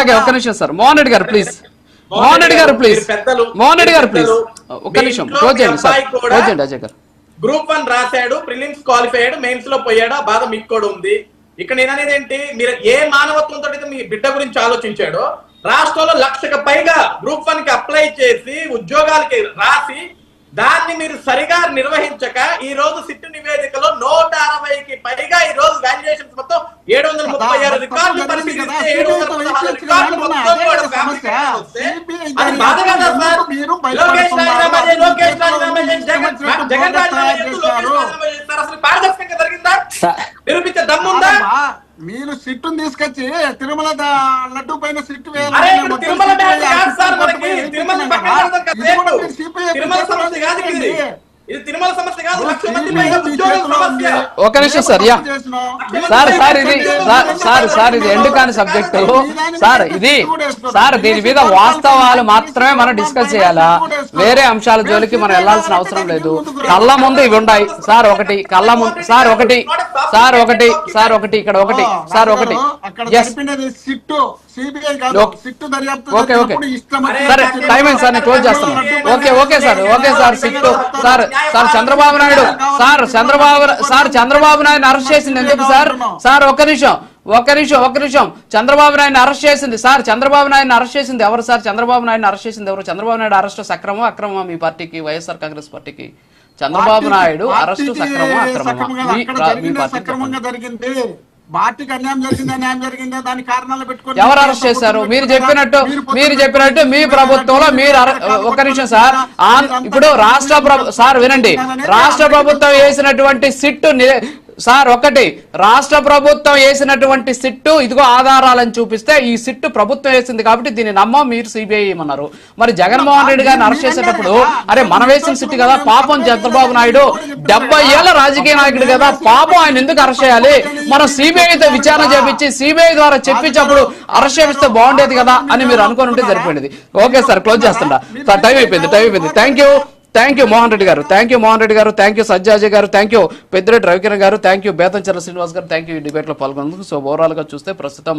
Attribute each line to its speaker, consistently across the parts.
Speaker 1: ఒక్క నిమిషం సార్, మోహన్ రెడ్డి గారు ప్లీజ్, మోహన్ రెడ్డి గారు ప్లీజ్, మోహన్ రెడ్డి గారు ప్లీజ్ ఒక్క నిమిషం క్లోజ్ చేయండి సార్, క్లోజ్ చేయండి అజయ్ గారు.
Speaker 2: గ్రూప్ 1 రాశాడు, ప్రిలిమ్స్ క్వాలిఫై అయ్యాడు, మెయిన్స్ లో పోయాడు, ఆ బాధ మీకు కూడా ఉంది. ఇక్కడ నేను అనేది ఏంటి, మీరు ఏ మానవత్వంతో అయితే మీ బిడ్డ గురించి ఆలోచించాడో, రాష్ట్రంలో 1,00,000కు పైగా గ్రూప్ 1 కి అప్లై చేసి ఉద్యోగాలకి రాసి దాన్ని మీరు సరిగా నిర్వహించక ఈ రోజు సిట్టు నివేదికలో 160కి పైగా ఈ రోజు వాల్యుయేషన్స్ మొత్తం 736 రికార్డులు పరిశీలిస్తే 716 రికార్డులు మొత్తం కూడా అది బాధ కదా సార్. లోకేష్ రాజీనామా చేసి జగన్ రాజీనామా చేస్తూ లోకేష్ రాజీనామా చేస్తారు. అసలు పారదర్శకంగా జరిగిందా? నిరూపించే దమ్ముందా?
Speaker 3: మీరు సిట్టును తీసుకొచ్చి తిరుమల లడ్డు పైన సిట్టు
Speaker 2: తిరుమల సమస్య కాదు, ఇది తిరుమల సమస్య కాదు, 1,00,000 మంది పైగా ఉద్యోగుల సమస్య.
Speaker 1: ఒక నిమిషం సార్, యా సార్ సార్ ఇది సార్ ఇది ఎండ్ కాని సబ్జెక్టు సార్, ఇది సార్ దీని మీద వాస్తవాలు మాత్రమే మనం డిస్కస్ చేయాలా, వేరే అంశాల జోలికి మనం వెళ్లాల్సిన అవసరం లేదు. కళ్ళ ముందు ఇవి ఉన్నాయి సార్, ఒకటి కళ్ళ ముందు సార్, ఒకటి సార్, ఒకటి సార్, ఒకటి ఇక్కడ ఒకటి సార్, ఒకటి ఓకే ఓకే సరే, టైం అయింది సార్, నేను క్లోజ్ చేస్తాను. Okay okay sir, okay sir, sit sir sir Chandrababu Naidu Chandrababu Naidu arrest చేసింది ఎందుకు సార్? సార్ ఒక్క నిమిషం చంద్రబాబు నాయుడు అరెస్ట్ చేసింది సార్, చంద్రబాబు నాయుడు అరెస్ట్ చేసింది ఎవరు సార్? చంద్రబాబు నాయుడు అరెస్ట్ చేసింది ఎవరు? చంద్రబాబు నాయుడు అరెస్ట్ సక్రమం అక్రమమా మీ పార్టీకి, వైఎస్ఆర్ కాంగ్రెస్ పార్టీకి? చంద్రబాబు నాయుడు అరెస్టు సక్రమం అక్రమమా?
Speaker 3: సక్రమంగా జరిగింది, పార్టీకి అన్యాయం జరిగిందా దాని కారణాలు పెట్టుకొని
Speaker 1: ఎవరు అరెస్ట్ చేశారు? మీరు చెప్పినట్టు మీ ప్రభుత్వంలో మీరు ఒక్క నిమిషం సార్, ఇప్పుడు సార్ వినండి, రాష్ట్ర ప్రభుత్వం వేసినటువంటి సిట్టు సార్, ఒకటి రాష్ట్ర ప్రభుత్వం వేసినటువంటి సిట్టు ఇదిగో ఆధారాలను చూపిస్తే ఈ సిట్టు ప్రభుత్వం వేసింది కాబట్టి దీన్ని నమ్మం, మీరు సిబిఐ ఏమన్నారు. మరి జగన్మోహన్ రెడ్డి గారిని అరెస్ట్ చేసేటప్పుడు అరే మనం వేసిన సిట్టు కదా పాపం, చంద్రబాబు నాయుడు 70 ఏళ్ల రాజకీయ నాయకుడు కదా పాపం, ఆయన ఎందుకు అరెస్ట్ చేయాలి? మనం సిబిఐతో విచారణ చేపించి సిబిఐ ద్వారా చెప్పించినప్పుడు అరెస్ట్ చేపిస్తే బాగుండేది కదా అని మీరు అనుకుని ఉంటే సరిపోయింది. ఓకే సార్, క్లోజ్ చేస్తుండా సార్, టైం అయిపోయింది. థ్యాంక్ యూ మోహన్ రెడ్డి గారు, థ్యాంక్ యూ సజ్జాజీ గారు, థ్యాంక్ యూ పెద్దిరెడ్డి రవికిరణ్ గారు, థ్యాంక్ యూ బేతంచెర్ల శ్రీనివాస్ గారు, థ్యాంక్ యూ ఈ డిబేట్ లో పాల్గొన్నందుకు. సో ఓవరాల్ గా చూస్తే ప్రస్తుతం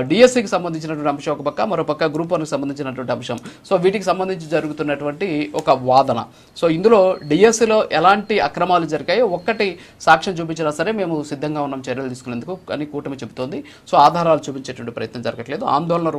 Speaker 1: డిఎస్సికి సంబంధించినటువంటి అంశం ఒక పక్క, మరో పక్క గ్రూప్ 1కి సంబంధించినటువంటి అంశం. సో వీటికి సంబంధించి జరుగుతున్నటువంటి ఒక వాదన. సో ఇందులో డిఎస్సిలో ఎలాంటి అక్రమాలు జరిగాయో ఒక్కటి సాక్ష్యం చూపించినా సరే మేము సిద్ధంగా ఉన్నాం చర్యలు తీసుకునేందుకు అని కూటమి చెబుతోంది. సో ఆధారాలు చూపించేటువంటి ప్రయత్నం జరగట్లేదు, ఆందోళన